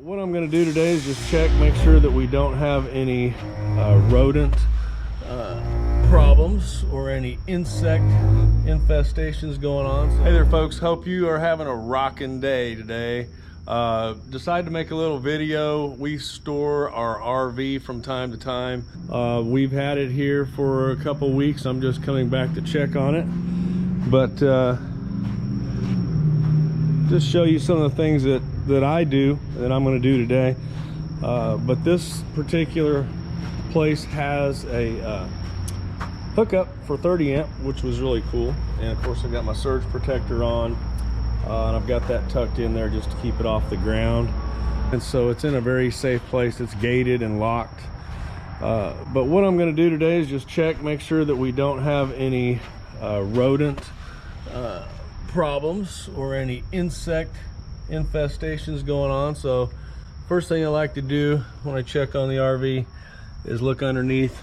What I'm going to do today is just check, make sure that we don't have any rodent problems or any insect infestations going on. Hey there folks, hope you are having a rocking day today. Decided to make a little video. We store our RV from time to time. We've had it here for a couple weeks. I'm just coming back to check on it, but just show you some of the things that I do, that I'm going to do today. But this particular place has a hookup for 30 amp, which was really cool. And of course I got my surge protector on, and I've got that tucked in there just to keep it off the ground. And so it's in a very safe place. It's gated and locked. But what I'm going to do today is just check, make sure that we don't have any rodent problems or any insect infestations going on. So first thing I like to do when I check on the RV is look underneath,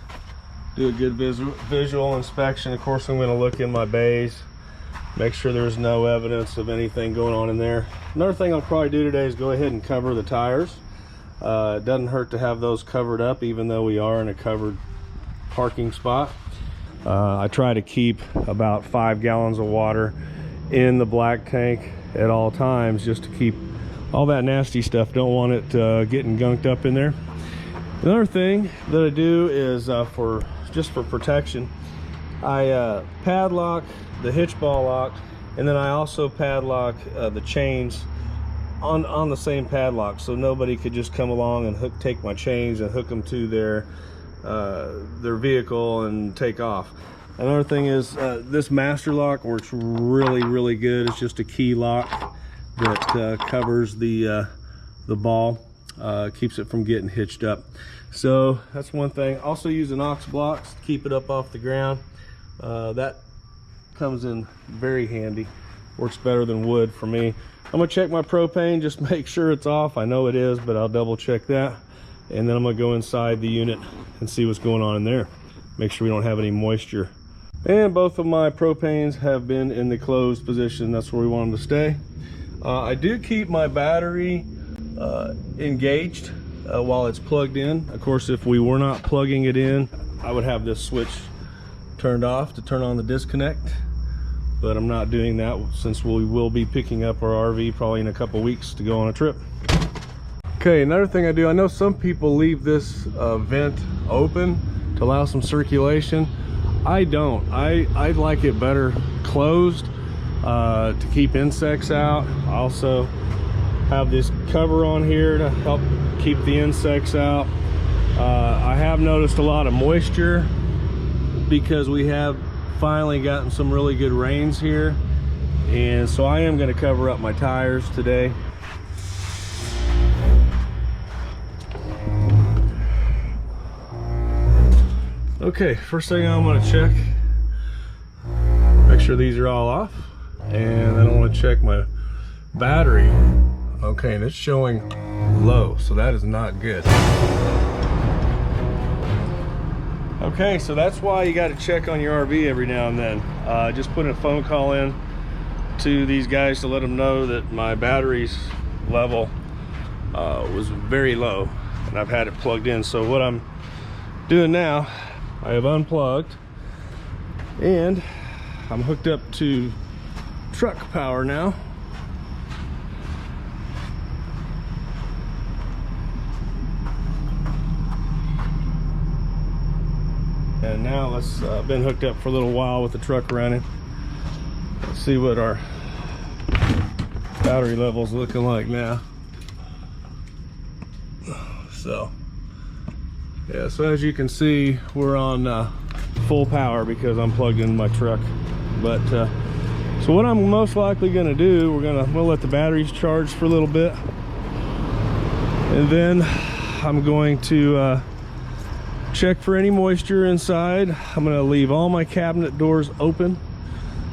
do a good visual inspection. Of course I'm going to look in my bays, make sure there's no evidence of anything going on in there. Another thing I'll probably do today is go ahead and cover the tires. It doesn't hurt to have those covered up, even though we are in a covered parking spot. I try to keep about 5 gallons of water in the black tank at all times, just to keep all that nasty stuff. Don't want it getting gunked up in there. Another thing that I do is just for protection, I padlock the hitch ball lock, and then I also padlock the chains on the same padlock, so nobody could just come along and take my chains and hook them to their vehicle and take off. Another thing is this master lock works really good. It's just a key lock that covers the ball, keeps it from getting hitched up. So that's one thing. Also use an ox blocks to keep it up off the ground. That comes in very handy. Works better than wood for me. I'm gonna check my propane, just make sure it's off. I know it is, but I'll double check that. And then I'm gonna go inside the unit and see what's going on in there. Make sure we don't have any moisture. And both of my propanes have been in the closed position. That's where we want them to stay. I do keep my battery engaged while it's plugged in. Of course, if we were not plugging it in, I would have this switch turned off to turn on the disconnect, but I'm not doing that since we will be picking up our RV probably in a couple weeks to go on a trip. Okay, another thing I do, I know some people leave this vent open to allow some circulation. I don't. I like it better closed to keep insects out. I also have this cover on here to help keep the insects out. I have noticed a lot of moisture because we have finally gotten some really good rains here, and so I am going to cover up my tires today. Okay, first thing I'm going to check, make sure these are all off, and then I want to check my battery. Okay, and it's showing low, so that is not good. Okay, so that's why you got to check on your RV every now and then. Just put a phone call in to these guys to let them know that my battery's level was very low, and I've had it plugged in. So what I'm doing now, I have unplugged and I'm hooked up to truck power now. And now let's been hooked up for a little while with the truck running. Let's see what our battery level's looking like now. So yeah, so as you can see, we're on full power because I'm plugged in my truck. But so what I'm most likely going to do, we'll let the batteries charge for a little bit, and then I'm going to check for any moisture inside. I'm going to leave all my cabinet doors open,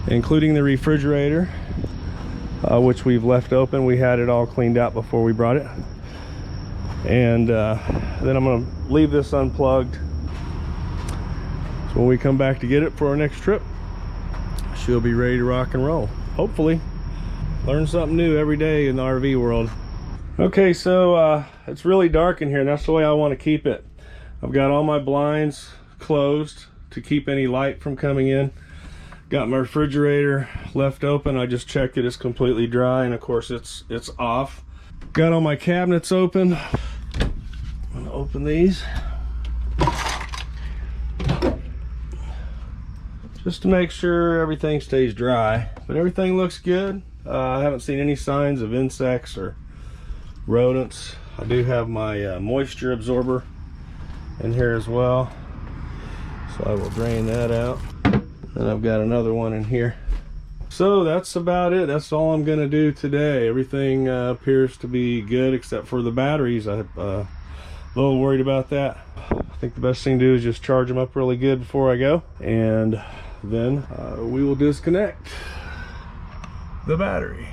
including the refrigerator, which we've left open. We had it all cleaned out before we brought it. And then I'm going to leave this unplugged, so when we come back to get it for our next trip, she'll be ready to rock and roll. Hopefully learn something new every day in the RV world. Okay, so it's really dark in here, and that's the way I want to keep it. I've got all my blinds closed to keep any light from coming in. Got my refrigerator left open. I just checked it, it's completely dry, and of course it's off. Got all my cabinets open. I'm gonna open these just to make sure everything stays dry, but everything looks good. I haven't seen any signs of insects or rodents. I do have my moisture absorber in here as well, so I will drain that out. And I've got another one in here. So that's about it. That's all I'm gonna do today. Everything appears to be good except for the batteries. I'm a little worried about that. I think the best thing to do is just charge them up really good before I go, and then we will disconnect the battery.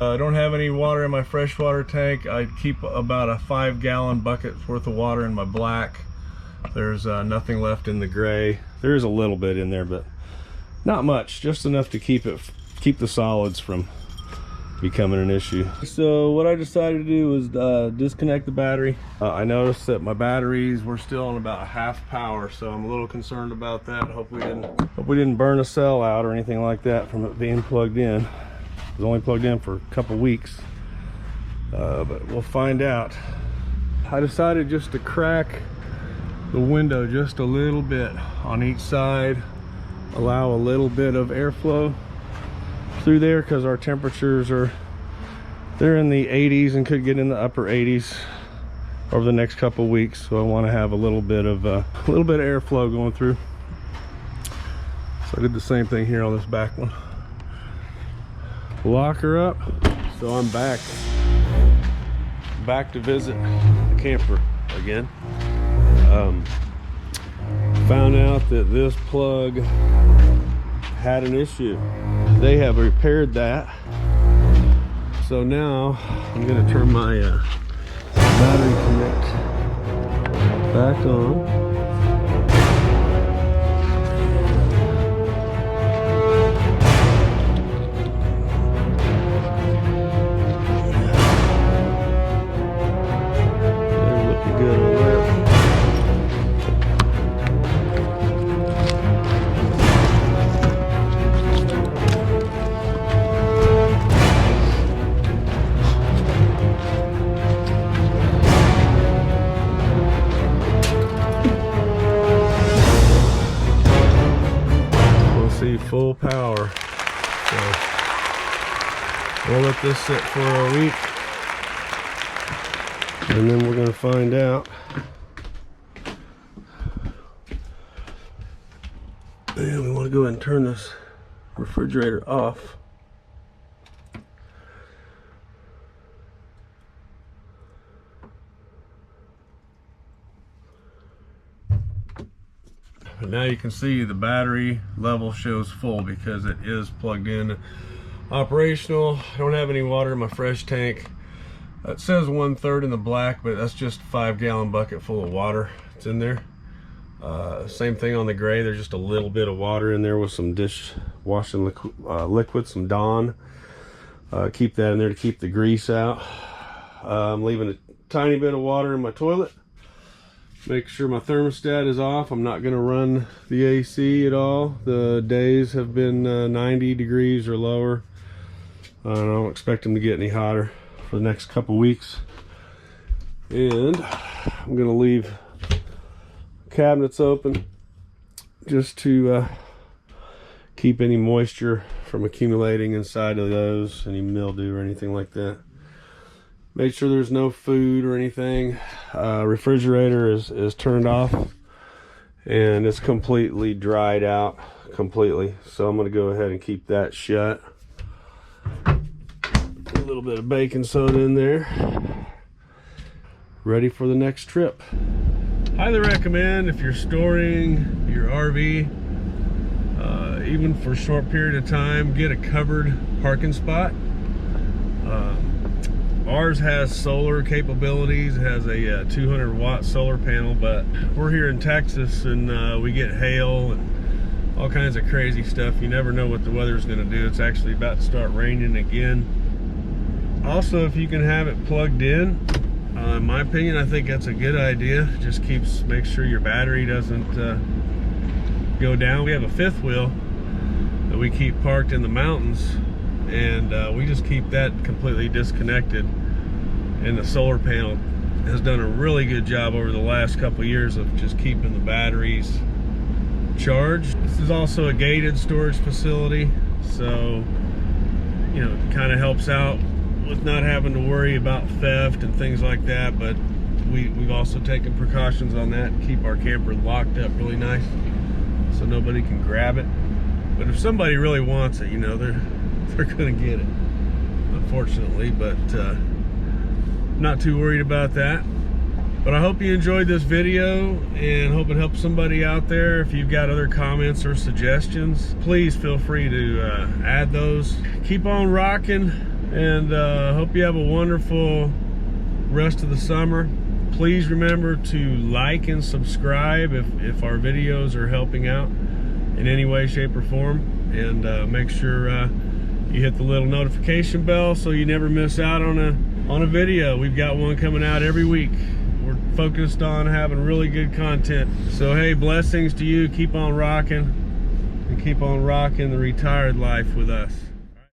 I don't have any water in my freshwater tank. I keep about a 5-gallon bucket worth of water in my black. There's nothing left in the gray. There is a little bit in there, but not much, just enough to keep the solids from becoming an issue. So what I decided to do was disconnect the battery. I noticed that my batteries were still on about half power, so I'm a little concerned about that. Hope we didn't burn a cell out or anything like that from it being plugged in. It was only plugged in for a couple weeks, but we'll find out. I decided just to crack the window just a little bit on each side, allow a little bit of airflow through there, because our temperatures they're in the 80s and could get in the upper 80s over the next couple weeks, so I want to have a little bit of airflow going through. So I did the same thing here on this back one. Lock her up. So I'm back to visit the camper again. Found out that this plug had an issue. They have repaired that. So now I'm going to turn my battery connect back on. Full power. So we'll let this sit for a week, and then we're going to find out. And we want to go ahead and turn this refrigerator off. But now you can see the battery level shows full because it is plugged in, operational. I don't have any water in my fresh tank. It says 1/3 in the black, but that's just a 5-gallon bucket full of water. It's in there. Same thing on the gray. There's just a little bit of water in there with some dishwashing liquid, some Dawn. Keep that in there to keep the grease out. I'm leaving a tiny bit of water in my toilet. Make sure my thermostat is off. I'm not going to run the AC at all. The days have been 90 degrees or lower. I don't expect them to get any hotter for the next couple weeks. And I'm going to leave cabinets open just to keep any moisture from accumulating inside of those, any mildew or anything like that. Make sure there's no food or anything. Refrigerator is turned off and it's completely dried out completely. So I'm going to go ahead and keep that shut. A little bit of baking soda in there. Ready for the next trip. Highly recommend, if you're storing your RV, even for a short period of time, get a covered parking spot. Ours has solar capabilities. It has a 200-watt solar panel, but we're here in Texas and we get hail and all kinds of crazy stuff. You never know what the weather's going to do. It's actually about to start raining again. Also, if you can have it plugged in, in my opinion, I think that's a good idea. Just make sure your battery doesn't go down. We have a fifth wheel that we keep parked in the mountains, and we just keep that completely disconnected, and the solar panel has done a really good job over the last couple of years of just keeping the batteries charged. This is also a gated storage facility, so you know, it kind of helps out with not having to worry about theft and things like that. But we've also taken precautions on that and keep our camper locked up really nice so nobody can grab it. But if somebody really wants it, you know, they're gonna get it, unfortunately. But not too worried about that. But I hope you enjoyed this video and hope it helps somebody out there. If you've got other comments or suggestions, please feel free to add those. Keep on rocking, and hope you have a wonderful rest of the summer. Please remember to like and subscribe if our videos are helping out in any way, shape, or form. And make sure you hit the little notification bell so you never miss out on a video. We've got one coming out every week. We're focused on having really good content. So hey, blessings to you. Keep on rocking, and keep on rocking the retired life with us.